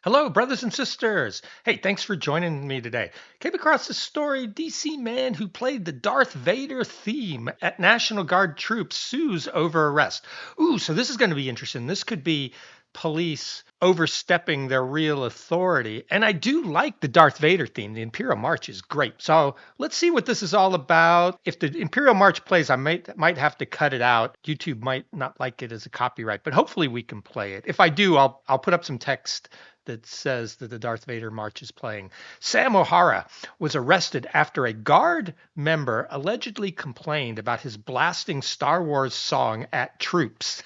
Hello, brothers and sisters. Hey, thanks for joining me today. Came across this story DC man who played the Darth Vader theme at National Guard troops sues over arrest. Ooh, so this is going to be interesting. This could be police overstepping their real authority. And I do like the Darth Vader theme. The Imperial March is great. So let's see what this is all about. If the Imperial March plays, I might have to cut it out. YouTube might not like it as a copyright, but hopefully we can play it. If I do, I'll put up some text that says that the Darth Vader march is playing. Sam O'Hara was arrested after a Guard member allegedly complained about his blasting Star Wars song at troops.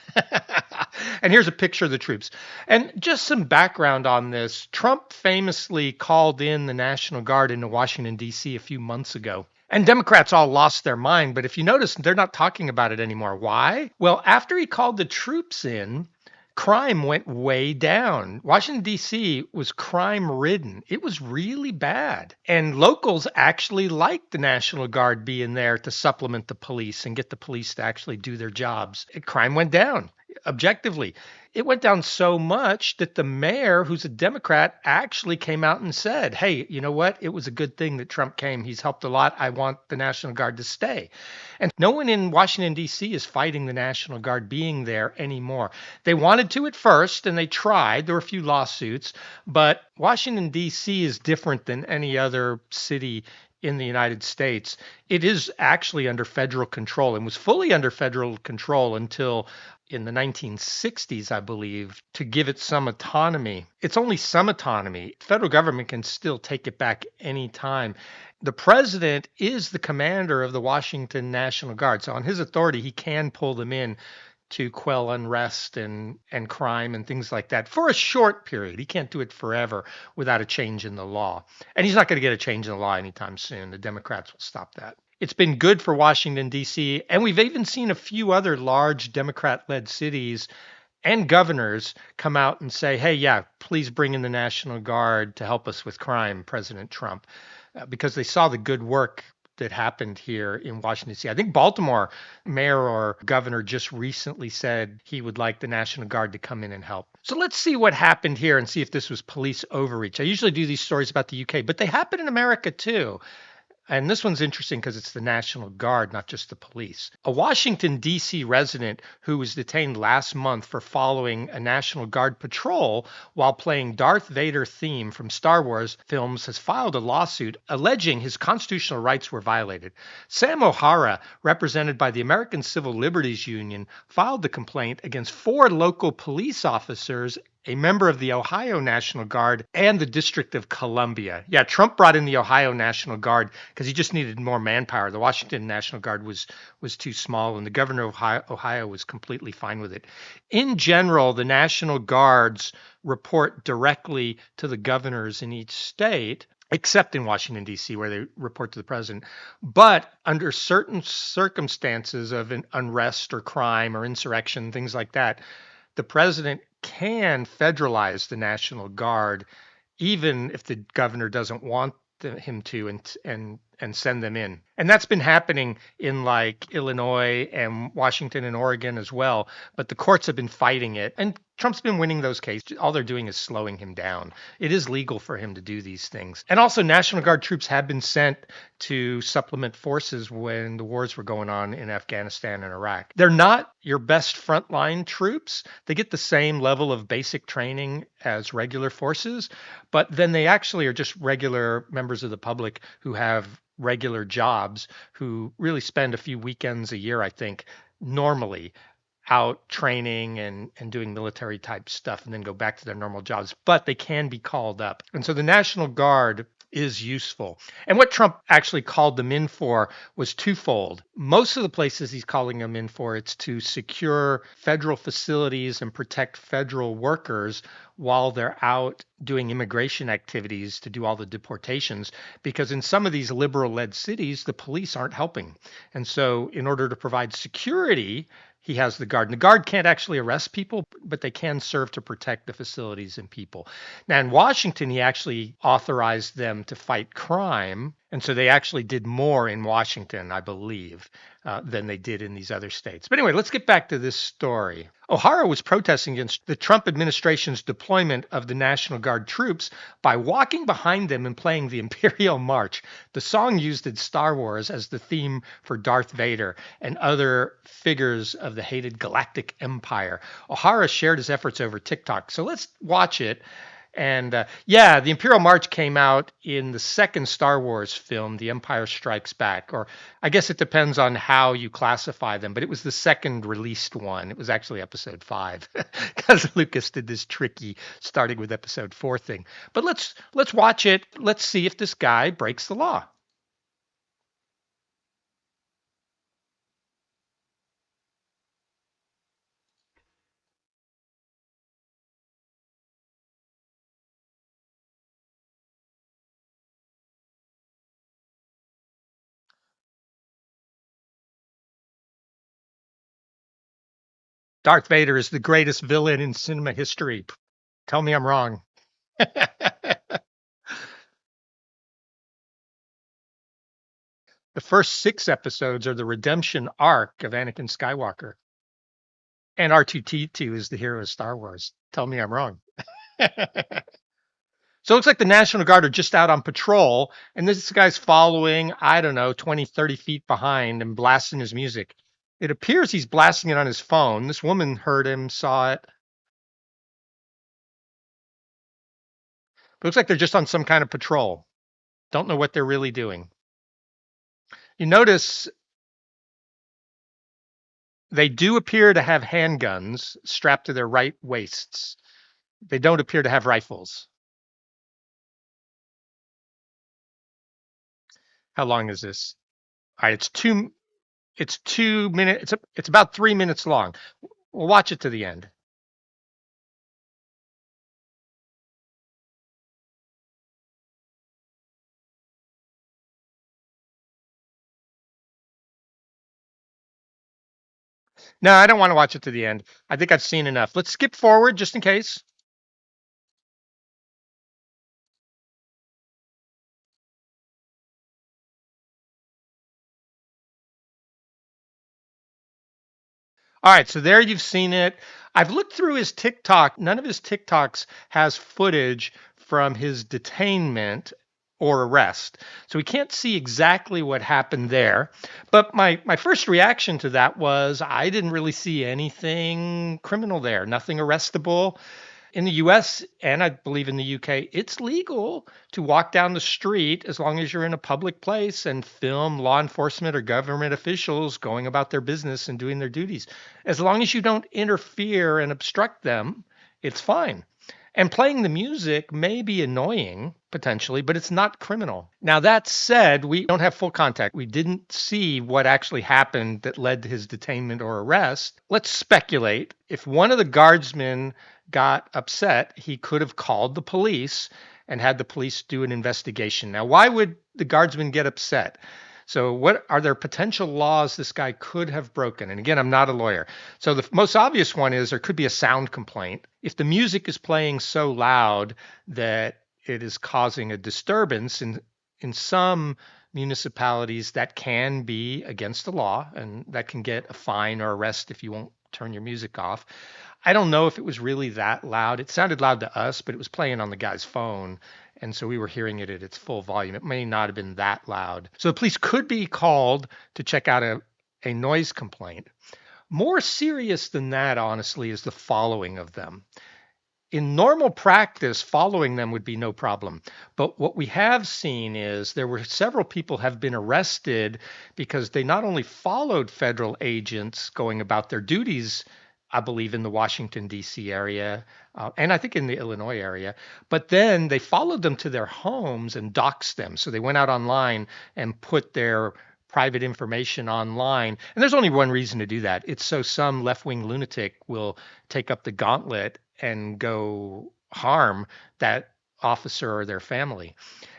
And here's a picture of the troops. And just some background on this. Trump famously called in the National Guard into Washington, D.C. a few months ago. And Democrats all lost their mind. But if you notice, they're not talking about it anymore. Why? Well, after he called the troops in, crime went way down. Washington, D.C. was crime ridden. It was really bad. And locals actually liked the National Guard being there to supplement the police and get the police to actually do their jobs. Crime went down. Objectively, it went down so much that the mayor, who's a Democrat, actually came out and said, hey, you know what? It was a good thing that Trump came. He's helped a lot. I want the National Guard to stay. And no one in Washington, D.C. is fighting the National Guard being there anymore. They wanted to at first, and they tried. There were a few lawsuits, but Washington, D.C. is different than any other city in the United States. It is actually under federal control and was fully under federal control until in the 1960s, I believe, to give it some autonomy. It's only some autonomy. The federal government can still take it back anytime. The president is the commander of the Washington National Guard. So on his authority, he can pull them in to quell unrest and crime and things like that for a short period. He can't do it forever without a change in the law. And he's not going to get a change in the law anytime soon. The Democrats will stop that. It's been good for Washington, D.C., and we've even seen a few other large Democrat-led cities and governors come out and say, hey, yeah, please bring in the National Guard to help us with crime, President Trump, because they saw the good work that happened here in Washington, D.C. I think Baltimore mayor or governor just recently said he would like the National Guard to come in and help. So let's see what happened here and see if this was police overreach. I usually do these stories about the UK, but they happen in America too. And this one's interesting because it's the National Guard, not just the police. A Washington, D.C. resident who was detained last month for following a National Guard patrol while playing Darth Vader theme from Star Wars films has filed a lawsuit alleging his constitutional rights were violated. Sam O'Hara, represented by the American Civil Liberties Union, filed the complaint against 4 local police officers, a member of the Ohio National Guard, and the District of Columbia. Yeah, Trump brought in the Ohio National Guard because he just needed more manpower. The Washington National Guard was too small, and the governor of Ohio was completely fine with it. In general, the National Guards report directly to the governors in each state, except in Washington, D.C., where they report to the president. But under certain circumstances of an unrest or crime or insurrection, things like that, the president can federalize the National Guard, even if the governor doesn't want him to, and send them in. And that's been happening in like Illinois and Washington and Oregon as well. But the courts have been fighting it. And Trump's been winning those cases. All they're doing is slowing him down. It is legal for him to do these things. And also, National Guard troops have been sent to supplement forces when the wars were going on in Afghanistan and Iraq. They're not your best frontline troops. They get the same level of basic training as regular forces, but then they actually are just regular members of the public who have regular jobs, who really spend a few weekends a year, I think, normally out training and doing military type stuff and then go back to their normal jobs, but they can be called up. And so the National Guard is useful. And what Trump actually called them in for was twofold. Most of the places he's calling them in for, it's to secure federal facilities and protect federal workers while they're out doing immigration activities to do all the deportations, because in some of these liberal-led cities, the police aren't helping. And so in order to provide security, he has the Guard. And the Guard can't actually arrest people, but they can serve to protect the facilities and people. Now, in Washington, he actually authorized them to fight crime. And so they actually did more in Washington, I believe, than they did in these other states. But anyway, let's get back to this story. O'Hara was protesting against the Trump administration's deployment of the National Guard troops by walking behind them and playing the Imperial March, the song used in Star Wars as the theme for Darth Vader and other figures of the hated Galactic Empire. O'Hara shared his efforts over TikTok. So let's watch it. And yeah, the Imperial March came out in the second Star Wars film, The Empire Strikes Back, or I guess it depends on how you classify them, but it was the second released one. It was actually episode 5 because Lucas did this tricky starting with episode 4 thing. But let's watch it. Let's see if this guy breaks the law. Darth Vader is the greatest villain in cinema history. Tell me I'm wrong. The first 6 episodes are the redemption arc of Anakin Skywalker. And R2D2 is the hero of Star Wars. Tell me I'm wrong. So it looks like the National Guard are just out on patrol, and this guy's following, I don't know, 20, 30 feet behind and blasting his music. It appears he's blasting it on his phone. This woman heard him, saw it. It looks like they're just on some kind of patrol. Don't know what they're really doing. You notice they do appear to have handguns strapped to their right waists. They don't appear to have rifles. How long is this? All right, it's 2 minutes. It's about 3 minutes long. We'll watch it to the end. No, I don't want to watch it to the end. I think I've seen enough. Let's skip forward just in case. All right, so there you've seen it. I've looked through his TikTok. None of his TikToks has footage from his detainment or arrest. So we can't see exactly what happened there. But my first reaction to that was I didn't really see anything criminal there, nothing arrestable. In the US and I believe in the UK, it's legal to walk down the street as long as you're in a public place and film law enforcement or government officials going about their business and doing their duties. As long as you don't interfere and obstruct them, it's fine. And playing the music may be annoying potentially, but it's not criminal. Now, that said, we don't have full contact. We didn't see what actually happened that led to his detainment or arrest. Let's speculate. If one of the guardsmen got upset, he could have called the police and had the police do an investigation. Now, why would the guardsmen get upset? So, what are there potential laws this guy could have broken? And again, I'm not a lawyer. So, the most obvious one is there could be a sound complaint. If the music is playing so loud that it is causing a disturbance in some municipalities, that can be against the law and that can get a fine or arrest if you won't turn your music off. I don't know if it was really that loud. It sounded loud to us, but it was playing on the guy's phone. And so we were hearing it at its full volume. It may not have been that loud. So the police could be called to check out a noise complaint. More serious than that, honestly, is the following of them. In normal practice, following them would be no problem. But what we have seen is there were several people have been arrested because they not only followed federal agents going about their duties, I believe in the Washington, D.C. area, and I think in the Illinois area, but then they followed them to their homes and doxed them. So they went out online and put their private information online. And there's only one reason to do that. It's so some left-wing lunatic will take up the gauntlet and go harm that officer or their family.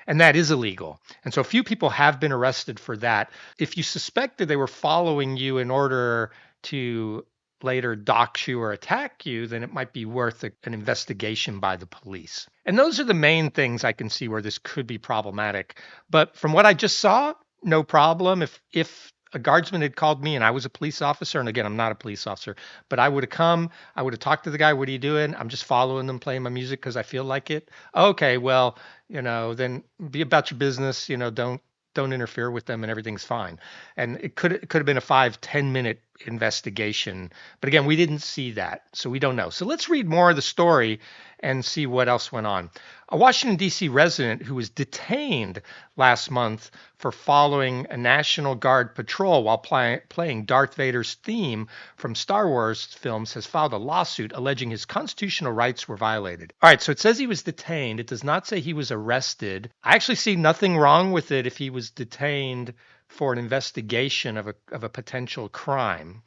And that is illegal. And so a few people have been arrested for that. If you suspected they were following you in order to later dox you or attack you, then it might be worth an investigation by the police. And those are the main things I can see where this could be problematic. But from what I just saw, no problem. If a guardsman had called me and I was a police officer, and again, I'm not a police officer, but I would have come, I would have talked to the guy, what are you doing? I'm just following them, playing my music because I feel like it. Okay, well, then be about your business, don't interfere with them and everything's fine. And it could have been a 5-10 minute investigation, but again, we didn't see that, so we don't know. So let's read more of the story and see what else went on. A Washington, D.C. resident who was detained last month for following a National Guard patrol while playing Darth Vader's theme from Star Wars films has filed a lawsuit alleging his constitutional rights were violated. All right, so it says he was detained. It does not say he was arrested. I actually see nothing wrong with it if he was detained for an investigation of a potential crime.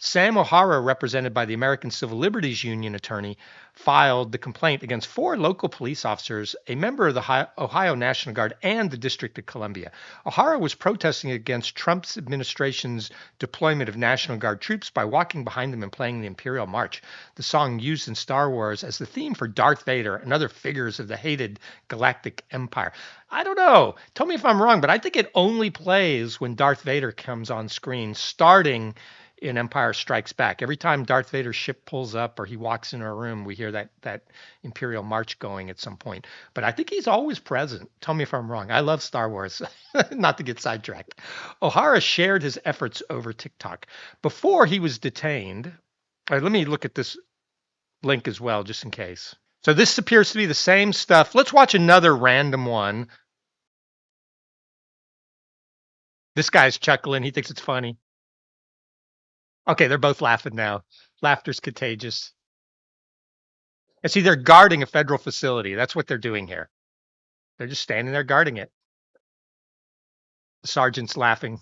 Sam O'Hara, represented by the American Civil Liberties Union attorney, filed the complaint against 4 local police officers, a member of the Ohio National Guard, and the District of Columbia. O'Hara was protesting against Trump's administration's deployment of National Guard troops by walking behind them and playing the Imperial March, the song used in Star Wars as the theme for Darth Vader and other figures of the hated Galactic Empire. I don't know. Tell me if I'm wrong, but I think it only plays when Darth Vader comes on screen, starting in Empire Strikes Back. Every time Darth Vader's ship pulls up or he walks into a room, we hear that Imperial March going at some point. But I think he's always present. Tell me if I'm wrong. I love Star Wars, not to get sidetracked. O'Hara shared his efforts over TikTok. Before he was detained, let me look at this link as well, just in case. So this appears to be the same stuff. Let's watch another random one. This guy's chuckling. He thinks it's funny. Okay, they're both laughing now. Laughter's contagious. And see, they're guarding a federal facility. That's what they're doing here. They're just standing there guarding it. The sergeant's laughing.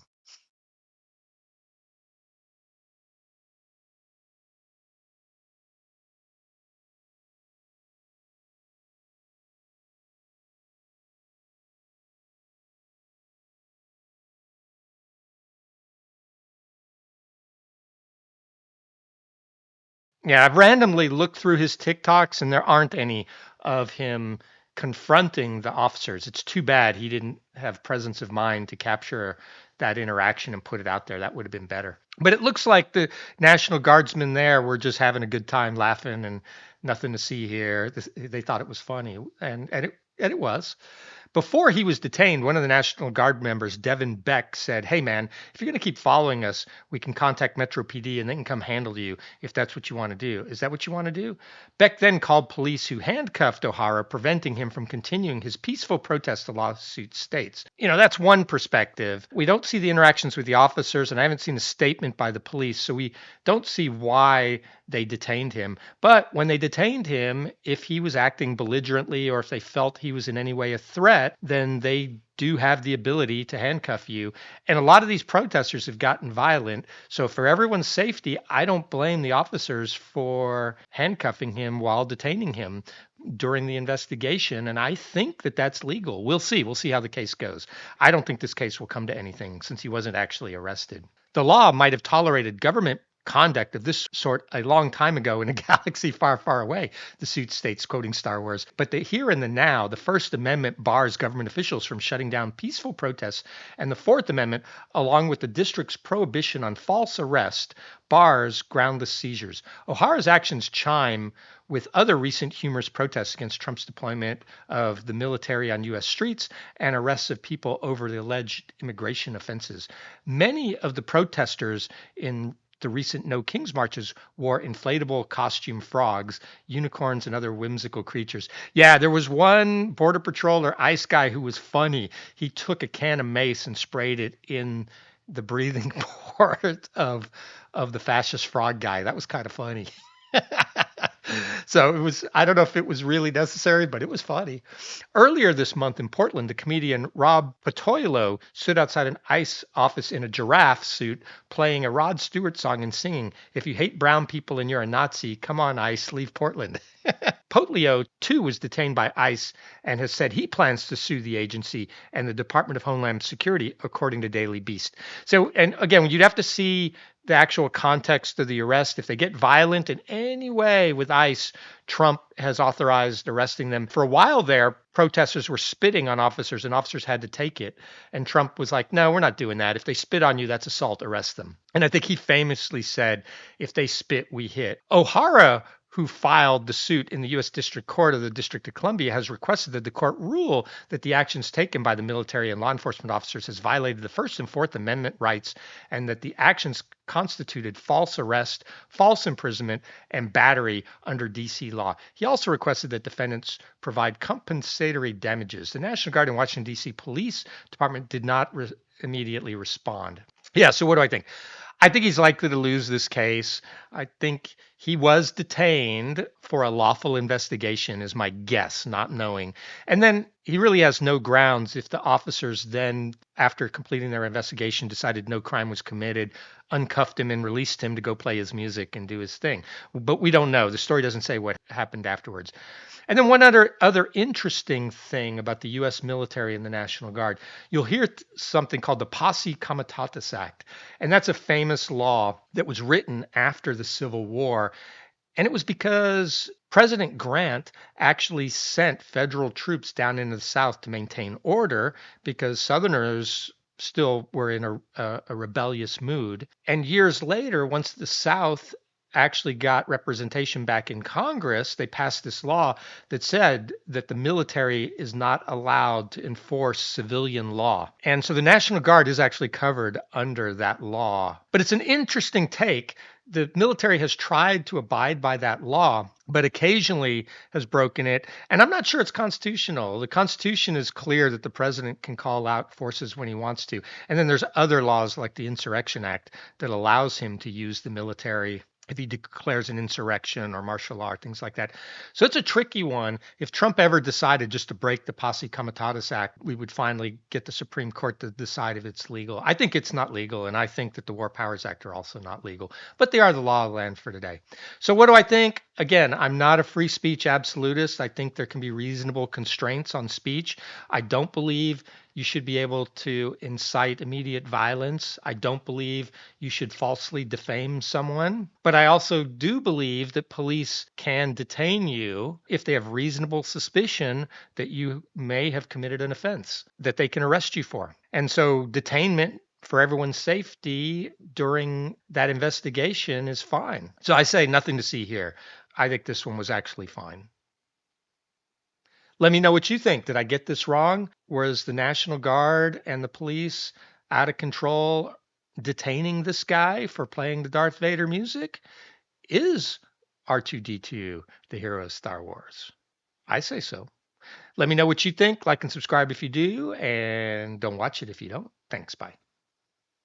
Yeah, I've randomly looked through his TikToks and there aren't any of him confronting the officers. It's too bad he didn't have presence of mind to capture that interaction and put it out there. That would have been better. But it looks like the National Guardsmen there were just having a good time laughing and nothing to see here. They thought it was funny, and it was. Before he was detained, one of the National Guard members, Devin Beck, said, "Hey, man, if you're going to keep following us, we can contact Metro PD and they can come handle you if that's what you want to do. Is that what you want to do?" Beck then called police who handcuffed O'Hara, preventing him from continuing his peaceful protest, the lawsuit states. That's one perspective. We don't see the interactions with the officers, and I haven't seen a statement by the police, so we don't see why they detained him. But when they detained him, if he was acting belligerently or if they felt he was in any way a threat, then they do have the ability to handcuff you. And a lot of these protesters have gotten violent. So for everyone's safety, I don't blame the officers for handcuffing him while detaining him during the investigation. And I think that that's legal. We'll see. We'll see how the case goes. I don't think this case will come to anything since he wasn't actually arrested. The law might have tolerated government conduct of this sort a long time ago in a galaxy far, far away, the suit states, quoting Star Wars. But the here and the now, the First Amendment bars government officials from shutting down peaceful protests, and the Fourth Amendment, along with the district's prohibition on false arrest, bars groundless seizures. O'Hara's actions chime with other recent humorous protests against Trump's deployment of the military on U.S. streets and arrests of people over the alleged immigration offenses. Many of the protesters in the recent No Kings marches wore inflatable costume frogs, unicorns, and other whimsical creatures. Yeah, there was one Border Patrol or ICE guy who was funny. He took a can of mace and sprayed it in the breathing port of the fascist frog guy. That was kind of funny. So it was, I don't know if it was really necessary, but it was funny. Earlier this month in Portland, the comedian Rob Patoilo stood outside an ICE office in a giraffe suit playing a Rod Stewart song and singing, "If you hate brown people and you're a Nazi, come on, ICE, leave Portland." Potlio, too, was detained by ICE and has said he plans to sue the agency and the Department of Homeland Security, according to Daily Beast. So, and again, you'd have to see the actual context of the arrest. If they get violent in any way with ICE, Trump has authorized arresting them. For a while there, protesters were spitting on officers and officers had to take it. And Trump was like, no, we're not doing that. If they spit on you, that's assault, arrest them. And I think he famously said, if they spit, we hit. O'Hara, who filed the suit in the U.S. District Court of the District of Columbia, has requested that the court rule that the actions taken by the military and law enforcement officers has violated the First and Fourth Amendment rights and that the actions constituted false arrest, false imprisonment, and battery under D.C. law. He also requested that defendants provide compensatory damages. The National Guard and Washington, D.C. Police Department did not immediately respond. Yeah, so what do I think? I think he's likely to lose this case. I think he was detained for a lawful investigation, is my guess, not knowing. And then he really has no grounds if the officers then, after completing their investigation, decided no crime was committed, uncuffed him and released him to go play his music and do his thing. But we don't know. The story doesn't say what happened afterwards. And then one other interesting thing about the U.S. military and the National Guard, you'll hear something called the Posse Comitatus Act. And that's a famous law that was written after the Civil War. And it was because President Grant actually sent federal troops down into the South to maintain order because Southerners still were in a rebellious mood. And years later, once the South actually got representation back in Congress, they passed this law that said that the military is not allowed to enforce civilian law. And so the National Guard is actually covered under that law. But it's an interesting take. The military has tried to abide by that law, but occasionally has broken it. And I'm not sure it's constitutional. The Constitution is clear that the president can call out forces when he wants to. And then there's other laws like the Insurrection Act that allows him to use the military if he declares an insurrection or martial law, things like that. So it's a tricky one. If Trump ever decided just to break the Posse Comitatus Act, we would finally get the Supreme Court to decide if it's legal. I think it's not legal, and I think that the War Powers Act are also not legal, but they are the law of the land for today. So what do I think? Again, I'm not a free speech absolutist. I think there can be reasonable constraints on speech. I don't believe you should be able to incite immediate violence. I don't believe you should falsely defame someone. But I also do believe that police can detain you if they have reasonable suspicion that you may have committed an offense that they can arrest you for. And so detainment for everyone's safety during that investigation is fine. So I say nothing to see here. I think this one was actually fine. Let me know what you think. Did I get this wrong? Was the National Guard and the police out of control detaining this guy for playing the Darth Vader music? Is R2D2 the hero of Star Wars? I say so. Let me know what you think. Like and subscribe if you do, and don't watch it if you don't. Thanks. Bye.